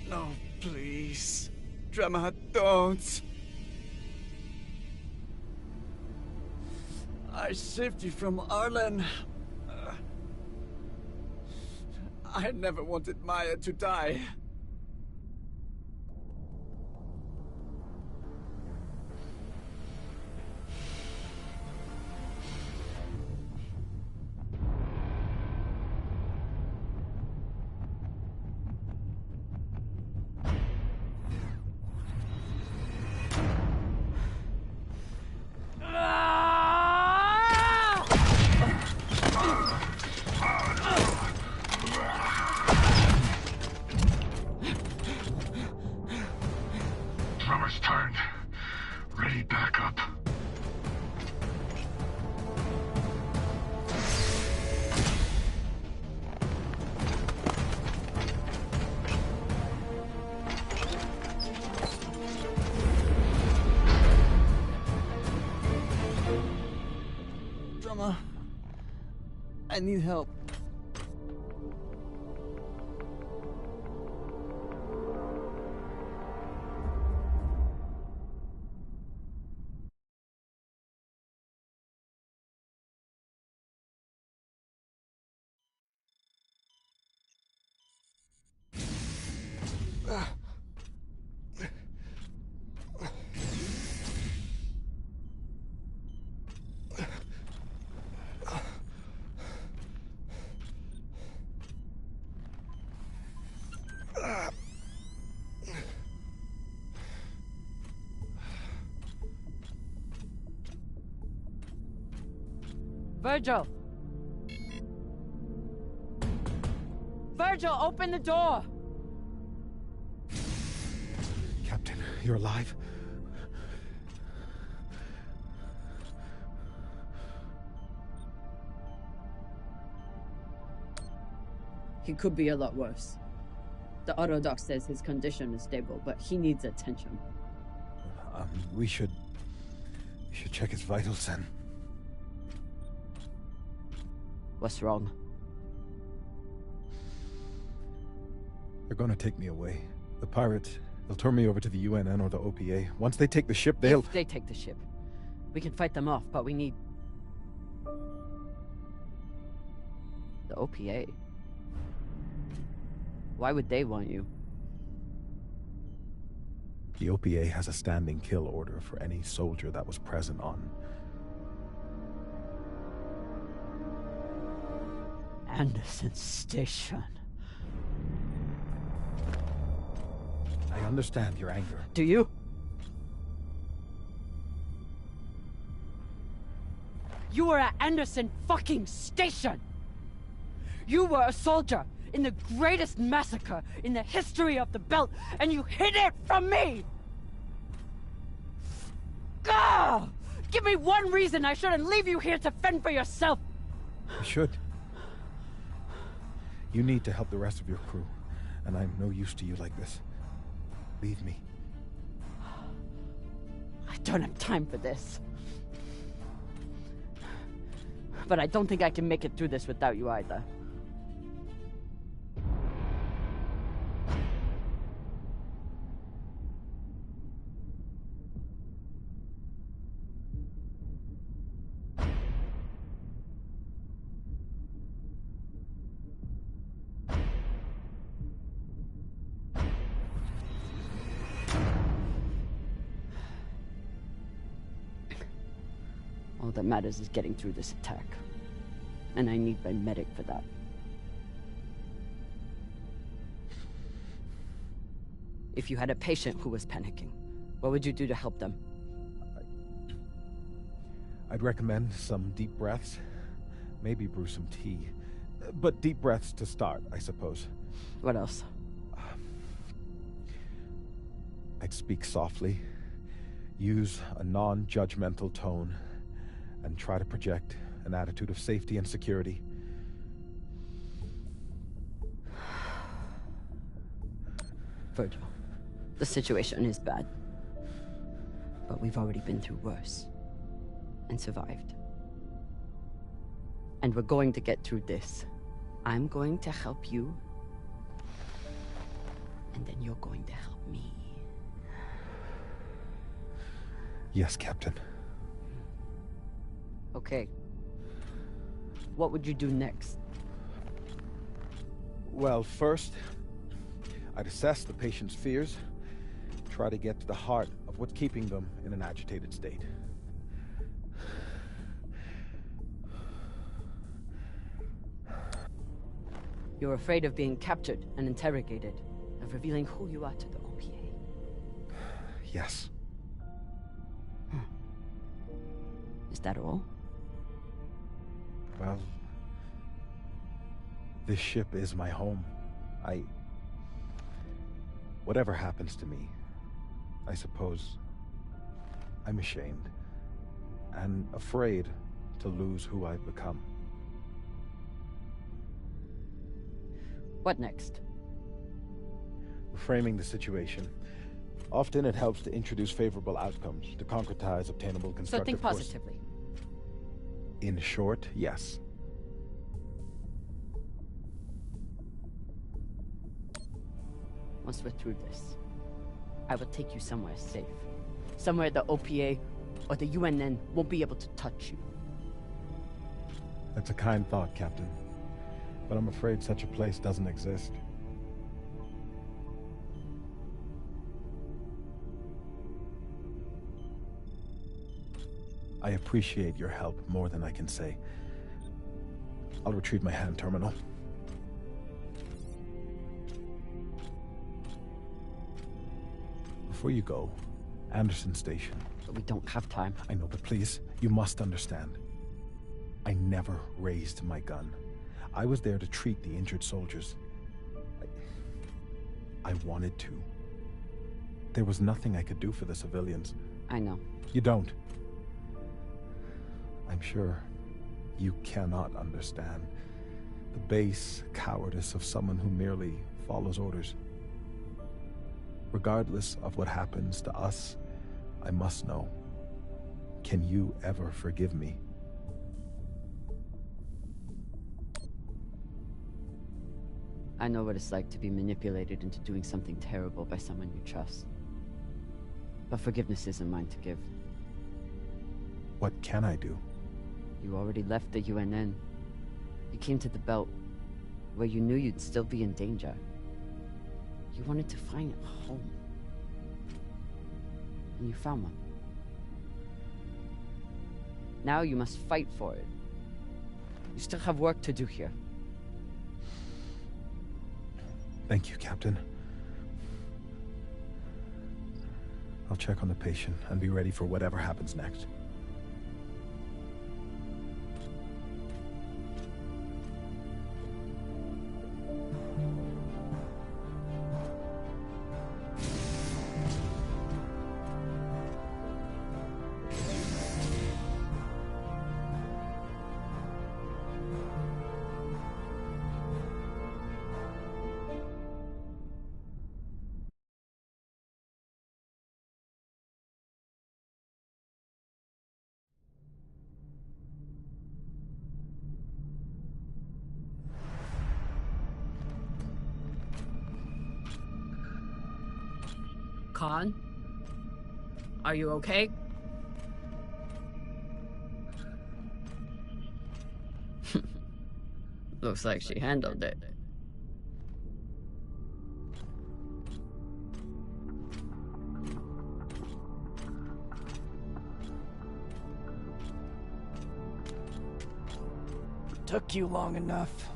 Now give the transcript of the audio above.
No, please. Drama, don't. I saved you from Arlen. I never wanted Maya to die. Drummer's turned. Ready, back up. Drummer, I need help. Virgil! Virgil, open the door! Captain, you're alive? He could be a lot worse. The autodoc says his condition is stable, but he needs attention. We should check his vitals then. What's wrong? They're gonna take me away. The pirates, they'll turn me over to the UNN or the OPA. Once they take the ship, they'll... If they take the ship, we can fight them off, but we need... the OPA. Why would they want you? The OPA has a standing kill order for any soldier that was present on... Anderson Station. I understand your anger. Do you? You were at Anderson fucking Station! You were a soldier in the greatest massacre in the history of the belt, and you hid it from me! Gah! Give me one reason I shouldn't leave you here to fend for yourself! You should. You need to help the rest of your crew, and I'm no use to you like this. Leave me. I don't have time for this. But I don't think I can make it through this without you either. All that matters is getting through this attack. And I need my medic for that. If you had a patient who was panicking, what would you do to help them? I'd recommend some deep breaths. Maybe brew some tea. But deep breaths to start, I suppose. What else? I'd speak softly, use a non-judgmental tone, and try to project an attitude of safety and security. Virgil, the situation is bad. But we've already been through worse. And survived. And we're going to get through this. I'm going to help you. And then you're going to help me. Yes, Captain. Okay. What would you do next? Well, first, I'd assess the patient's fears, try to get to the heart of what's keeping them in an agitated state. You're afraid of being captured and interrogated, of revealing who you are to the OPA. Yes. Is that all? Well, this ship is my home. Whatever happens to me, I suppose I'm ashamed and afraid to lose who I've become. What next? Reframing the situation. Often it helps to introduce favorable outcomes, to concretize obtainable So constructive think course. positively. In short, yes. Once we're through this, I will take you somewhere safe. Somewhere the OPA or the UNN won't be able to touch you. That's a kind thought, Captain. But I'm afraid such a place doesn't exist. I appreciate your help more than I can say. I'll retrieve my hand terminal. Before you go, Anderson Station. But we don't have time. I know, but please, you must understand. I never raised my gun. I was there to treat the injured soldiers. I wanted to. There was nothing I could do for the civilians. I know. You don't. I'm sure you cannot understand the base cowardice of someone who merely follows orders. Regardless of what happens to us, I must know. Can you ever forgive me? I know what it's like to be manipulated into doing something terrible by someone you trust. But forgiveness isn't mine to give. What can I do? You already left the UNN. You came to the Belt, where you knew you'd still be in danger. You wanted to find a home. And you found one. Now you must fight for it. You still have work to do here. Thank you, Captain. I'll check on the patient and be ready for whatever happens next. Khan? Are you okay? Looks like she handled it. Took you long enough.